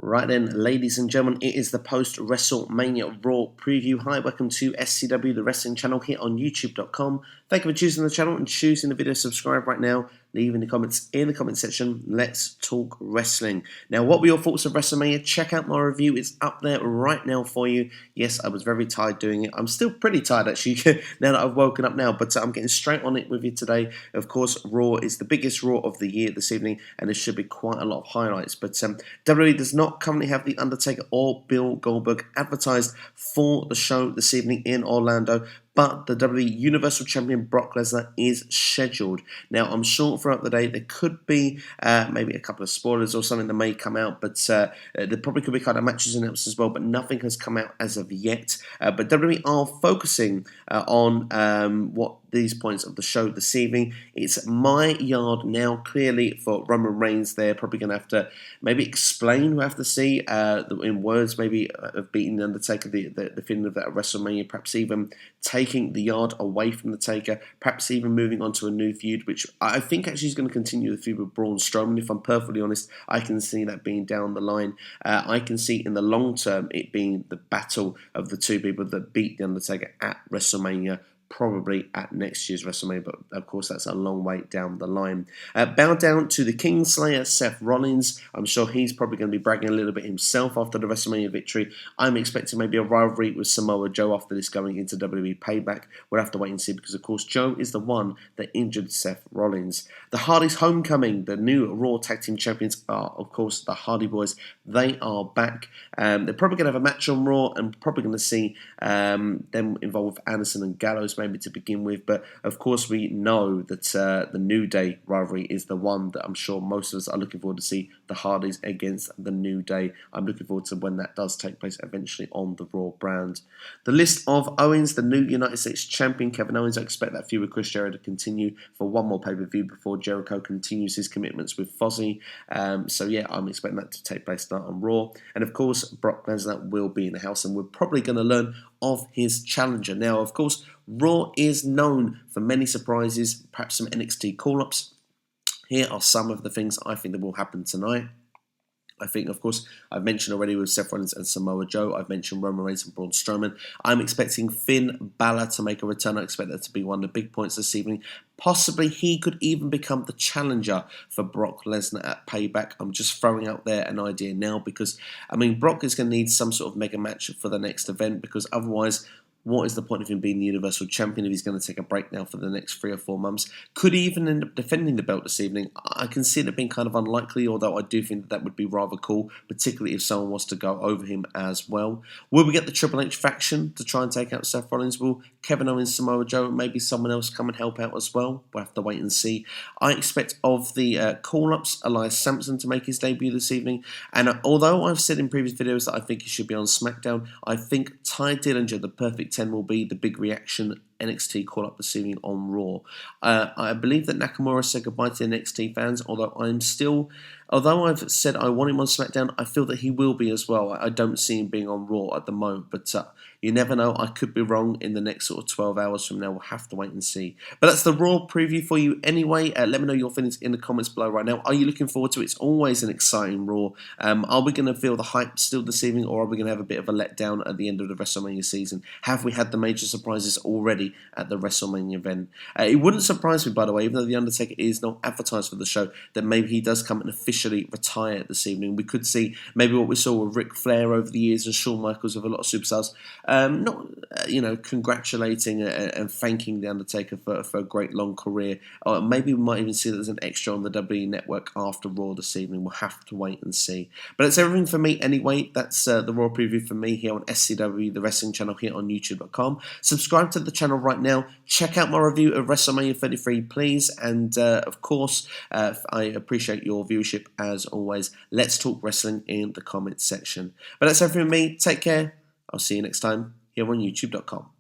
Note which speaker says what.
Speaker 1: Right then, ladies and gentlemen, it is the post-WrestleMania Raw preview. Hi, welcome to SCW, the wrestling channel here on YouTube.com. Thank you for choosing the channel and choosing the video. Subscribe right now. Leave in the comments in the comment section. Let's talk wrestling. Now, what were your thoughts of WrestleMania? Check out my review. It's up there right now for you. Yes, I was very tired doing it. I'm still pretty tired, actually, now that I've woken up now. But I'm getting straight on it with you today. Of course, Raw is the biggest Raw of the year this evening, and there should be quite a lot of highlights. But WWE does not currently have The Undertaker or Bill Goldberg advertised for the show this evening in Orlando. But the WWE Universal Champion Brock Lesnar is scheduled. Now, I'm sure throughout the day there could be maybe a couple of spoilers or something that may come out, but there probably could be kind of matches announced as well, but nothing has come out as of yet. But WWE are focusing on what these points of the show this evening. It's my yard now, clearly, for Roman Reigns. They're probably going to have to maybe explain, we have to see, in words maybe, of beating The Undertaker, the feeling of that at WrestleMania, perhaps even taking the yard away from the Taker, perhaps even moving on to a new feud, which I think actually is going to continue the feud with Braun Strowman. If I'm perfectly honest, I can see that being down the line. I can see in the long term it being the battle of the two people that beat The Undertaker at WrestleMania, probably at next year's WrestleMania, but of course that's a long way down the line. Bow down to the Kingslayer, Seth Rollins. I'm sure he's probably going to be bragging a little bit himself after the WrestleMania victory. I'm expecting maybe a rivalry with Samoa Joe after this going into WWE Payback. We'll have to wait and see, because of course Joe is the one that injured Seth Rollins. The Hardys Homecoming, the new Raw Tag Team Champions, are of course the Hardy Boys. They are back. They're probably going to have a match on Raw, and probably going to see them involved with Anderson and Gallows maybe to begin with, but of course we know that the New Day rivalry is the one that I'm sure most of us are looking forward to see, the Hardys against the New Day. I'm looking forward to when that does take place eventually on the Raw brand. The list of Owens, the new United States Champion Kevin Owens. I expect that feud with Chris Jericho to continue for one more pay-per-view before Jericho continues his commitments with Fozzy. So yeah, I'm expecting that to take place tonight on Raw. And of course, Brock Lesnar will be in the house, and we're probably going to learn of his challenger. Now, of course, Raw is known for many surprises, perhaps some NXT call-ups. Here are some of the things I think that will happen tonight. I think, of course, I've mentioned already with Seth Rollins and Samoa Joe. I've mentioned Roman Reigns and Braun Strowman. I'm expecting Finn Balor to make a return. I expect that to be one of the big points this evening. Possibly he could even become the challenger for Brock Lesnar at Payback. I'm just throwing out there an idea now, because, I mean, Brock is going to need some sort of mega match for the next event, because otherwise, what is the point of him being the Universal Champion if he's going to take a break now for the next 3 or 4 months? Could he even end up defending the belt this evening? I can see it being kind of unlikely, although I do think that would be rather cool, particularly if someone was to go over him as well. Will we get the Triple H faction to try and take out Seth Rollins? Will Kevin Owens, Samoa Joe, and maybe someone else come and help out as well? We'll have to wait and see. I expect of the call-ups, Elias Sampson to make his debut this evening. And although I've said in previous videos that I think he should be on SmackDown, I think Ty Dillinger, the Perfect 10, will be the big reaction NXT call-up this evening on Raw. I believe that Nakamura said goodbye to the NXT fans, although I've said I want him on SmackDown, I feel that he will be as well. I don't see him being on Raw at the moment, but you never know. I could be wrong in the next sort of 12 hours from now. We'll have to wait and see. But that's the Raw preview for you anyway. Let me know your feelings in the comments below right now. Are you looking forward to it? It's always an exciting Raw. Are we going to feel the hype still this evening, or are we going to have a bit of a letdown at the end of the WrestleMania season? Have we had the major surprises already at the WrestleMania event? It wouldn't surprise me, by the way, even though The Undertaker is not advertised for the show, that maybe he does come and officially retire this evening. We could see maybe what we saw with Ric Flair over the years and Shawn Michaels with a lot of superstars, congratulating and thanking The Undertaker for a great long career. Or maybe we might even see that there's an extra on the WWE Network after Raw this evening. We'll have to wait and see. But that's everything for me anyway. That's the Raw preview for me here on SCW, the wrestling channel here on YouTube.com. Subscribe to the channel right now. Check out my review of WrestleMania 33, please. And of course, I appreciate your viewership as always. Let's talk wrestling in the comments section. But that's everything from me. Take care. I'll see you next time here on YouTube.com.